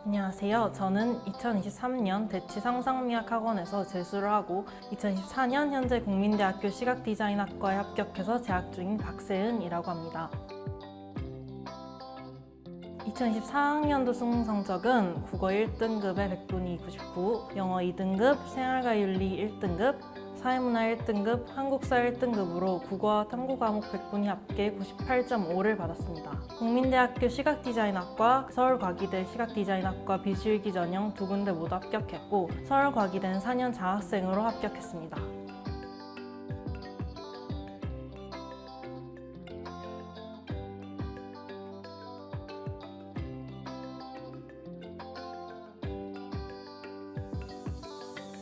안녕하세요. 저는 2023년 대치상상미학학원에서 재수를 하고 2024년 현재 국민대학교 시각디자인학과에 합격해서 재학 중인 박세은이라고 합니다. 2024학년도 수능 성적은 국어 1등급에 백분위 99, 영어 2등급, 생활과 윤리 1등급, 사회문화 1등급, 한국사 1등급으로 국어와 탐구 과목 백분위 합계 98.5를 받았습니다. 국민대학교 시각디자인학과, 서울과기대 시각디자인학과 비실기 전형 두 군데 모두 합격했고 서울과기대는 4년 장학생으로 합격했습니다.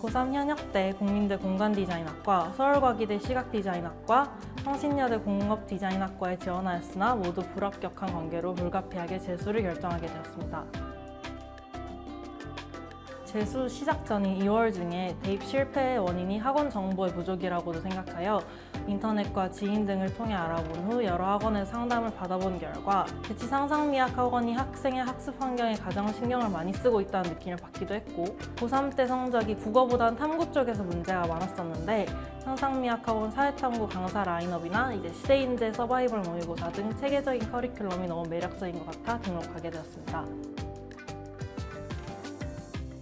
고3 현역 때 국민대 공간디자인학과, 서울과기대 시각디자인학과, 성신여대 공업디자인학과에 지원하였으나 모두 불합격한 관계로 불가피하게 재수를 결정하게 되었습니다. 재수 시작 전인 2월 중에 대입 실패의 원인이 학원 정보의 부족이라고도 생각하여 인터넷과 지인 등을 통해 알아본 후 여러 학원에서 상담을 받아본 결과 대치상상미학 학원이 학생의 학습 환경에 가장 신경을 많이 쓰고 있다는 느낌을 받기도 했고 고3 때 성적이 국어보다는 탐구 쪽에서 문제가 많았었는데 상상미학 학원 사회탐구 강사 라인업이나 시대인재 서바이벌 모의고사 등 체계적인 커리큘럼이 너무 매력적인 것 같아 등록하게 되었습니다.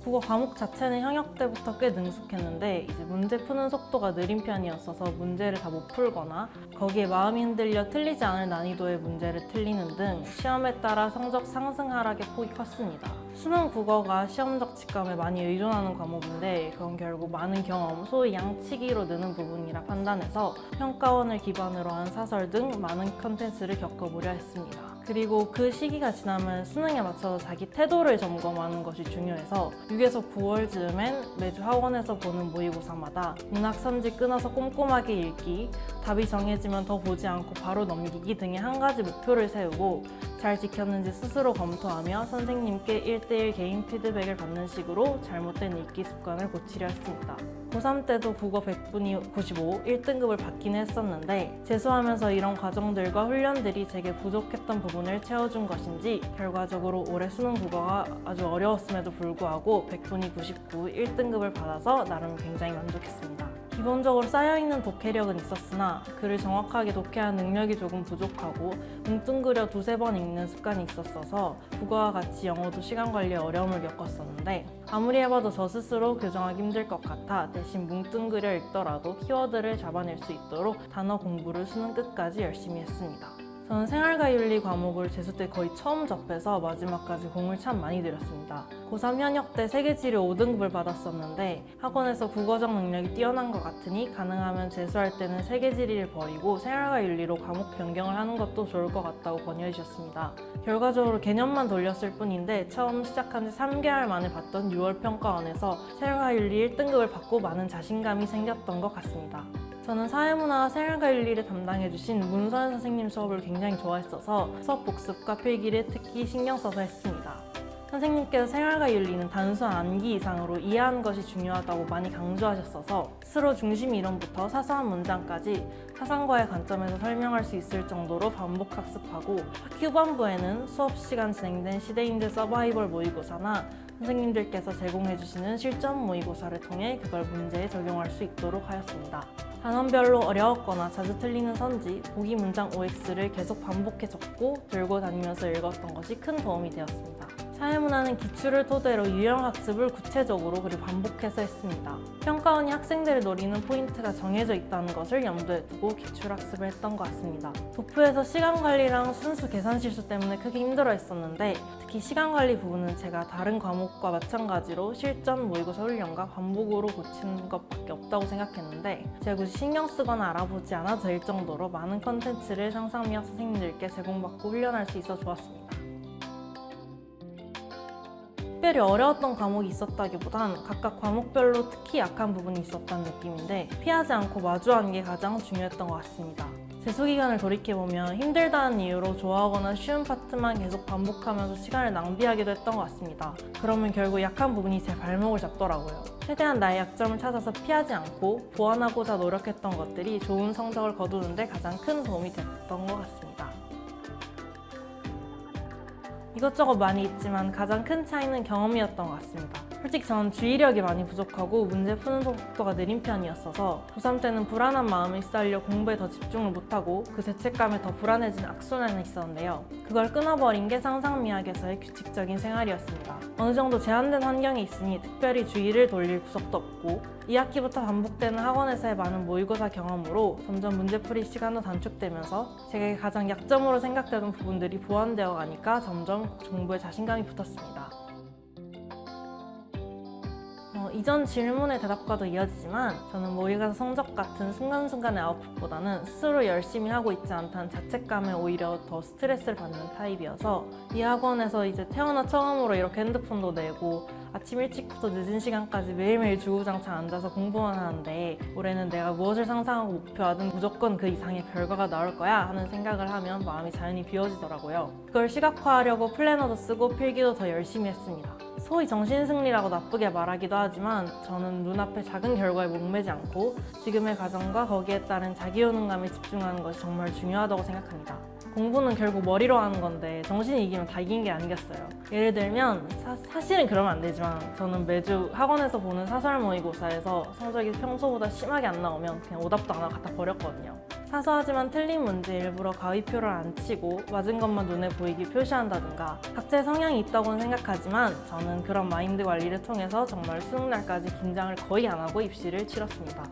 국어 과목 자체는 현역 때부터 꽤 능숙했는데 문제 푸는 속도가 느린 편이었어서 문제를 다 못 풀거나 거기에 마음이 흔들려 틀리지 않을 난이도의 문제를 틀리는 등 시험에 따라 성적 상승 하락의 폭이 컸습니다. 수능 국어가 시험적 직감에 많이 의존하는 과목인데 그건 결국 많은 경험, 소위 양치기로 느는 부분이라 판단해서 평가원을 기반으로 한 사설 등 많은 컨텐츠를 겪어보려 했습니다. 그리고 그 시기가 지나면 수능에 맞춰서 자기 태도를 점검하는 것이 중요해서 6에서 9월 즈음엔 매주 학원에서 보는 모의고사마다 문학 선지 끊어서 꼼꼼하게 읽기, 답이 정해지면 더 보지 않고 바로 넘기기 등의 한 가지 목표를 세우고 잘 지켰는지 스스로 검토하며 선생님께 1:1 개인 피드백을 받는 식으로 잘못된 읽기 습관을 고치려 했습니다. 고3 때도 국어 100분위 95, 1등급을 받긴 했었는데 재수하면서 이런 과정들과 훈련들이 제게 부족했던 부분을 채워준 것인지 결과적으로 올해 수능 국어가 아주 어려웠음에도 불구하고 100분위 99, 1등급을 받아서 나름 굉장히 만족했습니다. 기본적으로 쌓여있는 독해력은 있었으나 글을 정확하게 독해하는 능력이 조금 부족하고 뭉뚱그려 두세 번 읽는 습관이 있었어서 국어와 같이 영어도 시간 관리에 어려움을 겪었었는데 아무리 해봐도 저 스스로 교정하기 힘들 것 같아 대신 뭉뚱그려 읽더라도 키워드를 잡아낼 수 있도록 단어 공부를 수능 끝까지 열심히 했습니다. 저는 생활과 윤리 과목을 재수 때 거의 처음 접해서 마지막까지 공을 참 많이 들였습니다. 고3 현역 때 세계지리 5등급을 받았었는데 학원에서 국어적 능력이 뛰어난 것 같으니 가능하면 재수할 때는 세계지리를 버리고 생활과 윤리로 과목 변경을 하는 것도 좋을 것 같다고 권유해 주셨습니다. 결과적으로 개념만 돌렸을 뿐인데 처음 시작한 지 3개월 만에 봤던 6월 평가원에서 생활과 윤리 1등급을 받고 많은 자신감이 생겼던 것 같습니다. 저는 사회문화와 생활과 윤리를 담당해주신 문서연 선생님 수업을 굉장히 좋아했어서 수업 복습과 필기를 특히 신경 써서 했습니다. 선생님께서 생활과 윤리는 단순한 암기 이상으로 이해하는 것이 중요하다고 많이 강조하셨어서 스스로 중심 이론부터 사소한 문장까지 사상과의 관점에서 설명할 수 있을 정도로 반복 학습하고 학기 후반부에는 수업 시간 진행된 시대인재 서바이벌 모의고사나 선생님들께서 제공해주시는 실전 모의고사를 통해 그걸 문제에 적용할 수 있도록 하였습니다. 단원별로 어려웠거나 자주 틀리는 선지, 보기 문장 OX를 계속 반복해 적고 들고 다니면서 읽었던 것이 큰 도움이 되었습니다. 사회문화는 기출을 토대로 유형학습을 구체적으로 그리고 반복해서 했습니다. 평가원이 학생들을 노리는 포인트가 정해져 있다는 것을 염두에 두고 기출학습을 했던 것 같습니다. 도표에서 시간관리랑 순수 계산 실수 때문에 크게 힘들어 했었는데 특히 시간관리 부분은 제가 다른 과목과 마찬가지로 실전 모의고사 훈련과 반복으로 고치는 것밖에 없다고 생각했는데 제가 굳이 신경 쓰거나 알아보지 않아도 될 정도로 많은 컨텐츠를 상상미학 선생님들께 제공받고 훈련할 수 있어 좋았습니다. 특별히 어려웠던 과목이 있었다기보단 각각 과목별로 특히 약한 부분이 있었다는 느낌인데 피하지 않고 마주하는 게 가장 중요했던 것 같습니다. 재수기간을 돌이켜보면 힘들다는 이유로 좋아하거나 쉬운 파트만 계속 반복하면서 시간을 낭비하기도 했던 것 같습니다. 그러면 결국 약한 부분이 제 발목을 잡더라고요. 최대한 나의 약점을 찾아서 피하지 않고 보완하고자 노력했던 것들이 좋은 성적을 거두는 데 가장 큰 도움이 됐던 것 같습니다. 이것저것 많이 있지만 가장 큰 차이는 경험이었던 것 같습니다. 솔직히 저는 주의력이 많이 부족하고 문제 푸는 속도가 느린 편이었어서 고3 때는 불안한 마음을 휩싸이려 공부에 더 집중을 못하고 그 죄책감에 더 불안해지는 악순환에 있었는데요. 그걸 끊어버린 게 상상미학에서의 규칙적인 생활이었습니다. 어느 정도 제한된 환경에 있으니 특별히 주의를 돌릴 구석도 없고 2학기부터 반복되는 학원에서의 많은 모의고사 경험으로 점점 문제풀이 시간도 단축되면서 제가 가장 약점으로 생각되던 부분들이 보완되어 가니까 점점 공부에 자신감이 붙었습니다. 이전 질문의 대답과도 이어지지만 저는 모의고사 성적 같은 순간순간의 아웃풋보다는 스스로 열심히 하고 있지 않다는 자책감에 오히려 더 스트레스를 받는 타입이어서 이 학원에서 이제 태어나 처음으로 이렇게 핸드폰도 내고 아침 일찍부터 늦은 시간까지 매일매일 주구장창 앉아서 공부만 하는데 올해는 내가 무엇을 상상하고 목표하든 무조건 그 이상의 결과가 나올 거야 하는 생각을 하면 마음이 자연히 비워지더라고요. 그걸 시각화하려고 플래너도 쓰고 필기도 더 열심히 했습니다. 소위 정신승리라고 나쁘게 말하기도 하지만 저는 눈앞의 작은 결과에 목매지 않고 지금의 과정과 거기에 따른 자기효능감에 집중하는 것이 정말 중요하다고 생각합니다. 공부는 결국 머리로 하는 건데 정신이 이기면 다 이긴 게 아니겠어요. 예를 들면 사실은 그러면 안 되지만 저는 매주 학원에서 보는 사설 모의고사에서 성적이 평소보다 심하게 안 나오면 그냥 오답도 안 하고 갖다 버렸거든요. 사소하지만 틀린 문제 일부러 가위표를 안 치고 맞은 것만 눈에 보이게 표시한다든가 각자의 성향이 있다고는 생각하지만 저는 그런 마인드 관리를 통해서 정말 수능날까지 긴장을 거의 안 하고 입시를 치렀습니다.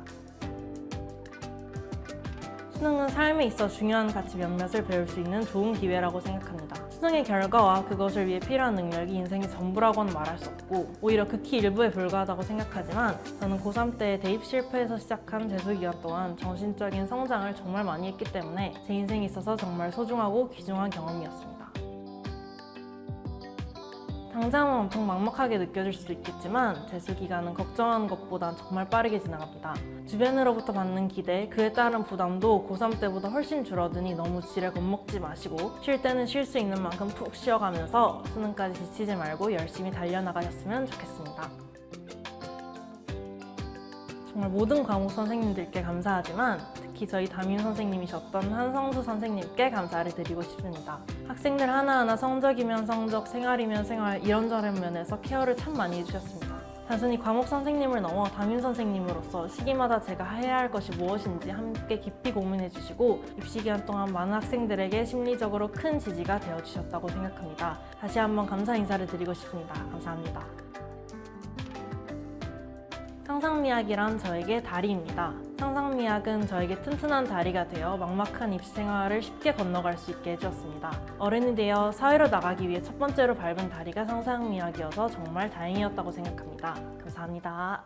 수능은 삶에 있어 중요한 가치 몇몇을 배울 수 있는 좋은 기회라고 생각합니다. 수능의 결과와 그것을 위해 필요한 능력이 인생의 전부라고는 말할 수 없고 오히려 극히 일부에 불과하다고 생각하지만 저는 고3 때 대입 실패에서 시작한 재수기간 동안 정신적인 성장을 정말 많이 했기 때문에 제 인생에 있어서 정말 소중하고 귀중한 경험이었습니다. 당장은 엄청 막막하게 느껴질 수도 있겠지만 재수기간은 걱정하는 것보단 정말 빠르게 지나갑니다. 주변으로부터 받는 기대, 그에 따른 부담도 고3 때보다 훨씬 줄어드니 너무 지레 겁먹지 마시고 쉴 때는 쉴 수 있는 만큼 푹 쉬어가면서 수능까지 지치지 말고 열심히 달려나가셨으면 좋겠습니다. 정말 모든 과목 선생님들께 감사하지만 특히 저희 담임 선생님이셨던 한성수 선생님께 감사를 드리고 싶습니다. 학생들 하나하나 성적이면 성적, 생활이면 생활 이런저런 면에서 케어를 참 많이 해주셨습니다. 단순히 과목 선생님을 넘어 담임 선생님으로서 시기마다 제가 해야 할 것이 무엇인지 함께 깊이 고민해 주시고 입시 기간 동안 많은 학생들에게 심리적으로 큰 지지가 되어주셨다고 생각합니다. 다시 한번 감사 인사를 드리고 싶습니다. 감사합니다. 상상미학이란 저에게 다리입니다. 상상미학은 저에게 튼튼한 다리가 되어 막막한 입시 생활을 쉽게 건너갈 수 있게 해주었습니다. 어른이 되어 사회로 나가기 위해 첫 번째로 밟은 다리가 상상미학이어서 정말 다행이었다고 생각합니다. 감사합니다.